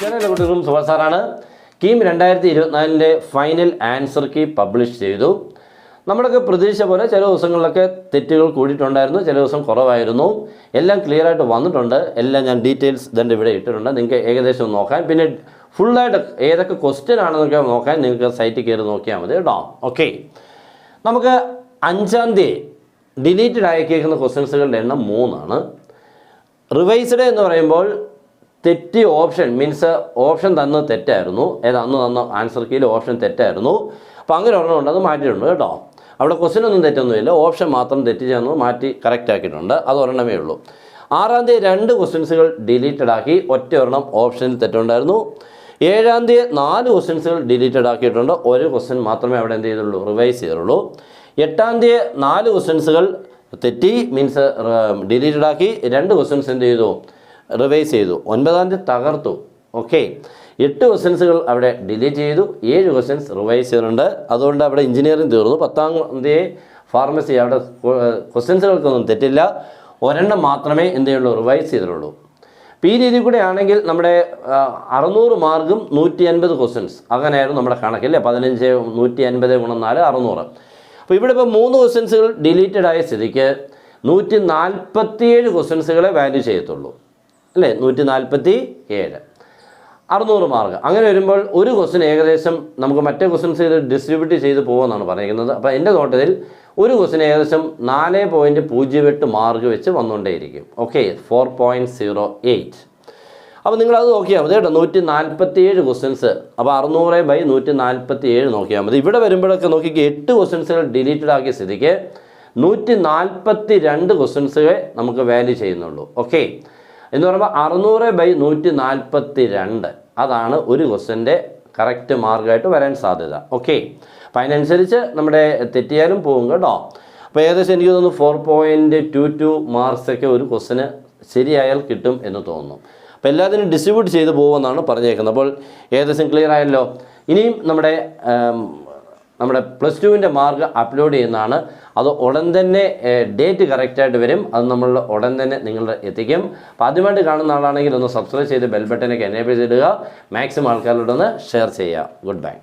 എല്ലാ കുട്ടികളും സുഭാഷ് സാറാണ്. KEAM 2024 final answer key publish ചെയ്തു. നമ്മളൊക്കെ പ്രതീക്ഷ പോലെ ചില ദിവസങ്ങളിലൊക്കെ തെറ്റുകൾ കൂടിയിട്ടുണ്ടായിരുന്നു, ചില ദിവസം കുറവായിരുന്നു. എല്ലാം ക്ലിയറായിട്ട് വന്നിട്ടുണ്ട്. എല്ലാം ഞാൻ ഡീറ്റെയിൽസ് ഇതുണ്ട് ഇവിടെ ഇട്ടിട്ടുണ്ട്, നിങ്ങൾക്ക് ഏകദേശം നോക്കാൻ. പിന്നെ ഫുള്ളായിട്ട് ഏതൊക്കെ ക്വസ്റ്റ്യൻ ആണെന്നൊക്കെ നോക്കാൻ നിങ്ങൾക്ക് സൈറ്റിൽ കയറി നോക്കിയാൽ മതി കേട്ടോ. ഓക്കെ, നമുക്ക് 5-ാം തീയതി ഡിലീറ്റഡ് ആക്കിയേക്കുന്ന ക്വസ്റ്റ്യൻസുകളുടെ എണ്ണം 3 റിവൈസ്ഡ് എന്ന് പറയുമ്പോൾ തെറ്റി ഓപ്ഷൻ മീൻസ് ഓപ്ഷൻ തന്നത് തെറ്റായിരുന്നു. അന്ന് തന്ന ആൻസർ കീയിൽ ഓപ്ഷൻ തെറ്റായിരുന്നു. അപ്പോൾ അങ്ങനെ ഒരെണ്ണമുണ്ട്, അത് മാറ്റിയിട്ടുണ്ട് കേട്ടോ. അവിടെ ക്വസ്റ്റ്യനൊന്നും തെറ്റൊന്നുമില്ല, ഓപ്ഷൻ മാത്രം തെറ്റി ചേർന്ന് മാറ്റി കറക്റ്റ് ആക്കിയിട്ടുണ്ട്. അത് ഒരെണ്ണമേ ഉള്ളൂ. 6-ാം തീയതി 2 ക്വസ്റ്റ്യൻസുകൾ ഡിലീറ്റഡ് ആക്കി, ഒറ്റ ഒരെണ്ണം ഓപ്ഷനിൽ തെറ്റുണ്ടായിരുന്നു. 7-ാം തീയതി 4 ക്വസ്റ്റ്യൻസുകൾ ഡിലീറ്റഡ് ആക്കിയിട്ടുണ്ട്, ഒരു ക്വസ്റ്റ്യൻ മാത്രമേ അവിടെ എന്ത് ചെയ്തുള്ളൂ, റിവൈസ് ചെയ്തുള്ളൂ. 8-ാം തീയതി 4 ക്വസ്റ്റ്യൻസുകൾ തെറ്റി മീൻസ് ഡിലീറ്റഡ് ആക്കി, 2 ക്വസ്റ്റ്യൻസ് എന്ത് ചെയ്തു, റിവൈസ് ചെയ്തു. 9-ാം തീയതി തകർത്തു. ഓക്കെ, 8 ക്വസ്റ്റ്യൻസുകൾ അവിടെ ഡിലീറ്റ് ചെയ്തു, 7 ക്വസ്റ്റ്യൻസ് റിവൈസ് ചെയ്തിട്ടുണ്ട്. അതുകൊണ്ട് അവിടെ എഞ്ചിനീയറിംഗ് തീർന്നു. 10-ാം തീയതി ഫാർമസി, അവിടെ ക്വസ്റ്റ്യൻസുകൾക്കൊന്നും തെറ്റില്ല, ഒരെണ്ണം മാത്രമേ എന്ത് ചെയ്യുള്ളൂ, റിവൈസ് ചെയ്തിട്ടുള്ളൂ. അപ്പോൾ ഈ രീതിയിൽ കൂടെ ആണെങ്കിൽ നമ്മുടെ 600 മാർക്കും 150 ക്വസ്റ്റ്യൻസ് അങ്ങനെയായിരുന്നു നമ്മുടെ കണക്കല്ലേ. 15 150 × 4 600. അപ്പോൾ ഇവിടെ ഇപ്പോൾ 3 ക്വസ്റ്റ്യൻസുകൾ ഡിലീറ്റഡ് ആയ സ്ഥിതിക്ക് 147 ക്വസ്റ്റ്യൻസുകളെ വാല്യൂ ചെയ്യത്തുള്ളൂ അല്ലേ. 147 600 മാർക്ക്. അങ്ങനെ വരുമ്പോൾ ഒരു ക്വസ്റ്റ്യൻ ഏകദേശം നമുക്ക് മറ്റേ ക്വസ്റ്റ്യൻസ് ചെയ്ത് ഡിസ്ട്രിബ്യൂട്ട് ചെയ്ത് പോകുമെന്നാണ് പറയുന്നത്. അപ്പോൾ എൻ്റെ നോട്ടത്തിൽ ഒരു ക്വസ്റ്റ്യൻ ഏകദേശം 4.08 മാർക്ക് വെച്ച് വന്നുകൊണ്ടേയിരിക്കും. ഓക്കെ, 4.08. അപ്പോൾ നിങ്ങളത് നോക്കിയാൽ മതി കേട്ടോ. 147 ക്വസ്റ്റ്യൻസ്, അപ്പോൾ 600/147 നോക്കിയാൽ മതി. ഇവിടെ വരുമ്പോഴൊക്കെ നോക്കിക്ക് 8 ക്വസ്റ്റ്യൻസുകൾ ഡിലീറ്റഡ് ആക്കിയ സ്ഥിതിക്ക് 142 ക്വസ്റ്റ്യൻസുകളെ നമുക്ക് വാല്യൂ ചെയ്യുന്നുള്ളൂ. ഓക്കെ, എന്ന് പറയുമ്പോൾ 600/142 അതാണ് ഒരു ക്വസ്റ്റ്യൻ്റെ കറക്റ്റ് മാർക്കായിട്ട് വരാൻ സാധ്യത. ഓക്കെ, അപ്പോൾ അതിനനുസരിച്ച് നമ്മുടെ തെറ്റിയാലും പോകും കേട്ടോ. അപ്പോൾ ഏകദേശം എനിക്ക് തോന്നുന്നു 4.22 മാർക്സൊക്കെ ഒരു ക്വസ്റ്റ്യന് ശരിയായാൽ കിട്ടും എന്ന് തോന്നുന്നു. അപ്പോൾ എല്ലാത്തിനും ഡിസ്ട്രിബ്യൂട്ട് ചെയ്ത് പോകുമെന്നാണ് പറഞ്ഞേക്കുന്നത്. അപ്പോൾ ഏകദേശം ക്ലിയർ ആയല്ലോ. ഇനിയും നമ്മുടെ +2-ൻ്റെ മാർക്ക് അപ്ലോഡ് ചെയ്യുന്നതാണ്. അത് ഉടൻ തന്നെ ഡേറ്റ് കറക്റ്റായിട്ട് വരും. അത് നമ്മൾ ഉടൻ തന്നെ നിങ്ങളുടെ എത്തിക്കും. അപ്പോൾ ആദ്യമായിട്ട് കാണുന്ന ആളാണെങ്കിൽ ഒന്ന് സബ്സ്ക്രൈബ് ചെയ്ത് ബെൽ ബട്ടനൊക്കെ എനേബിൾ ചെയ്തിടുക. മാക്സിമം ആൾക്കാരോടൊന്ന് ഷെയർ ചെയ്യുക. Good bye.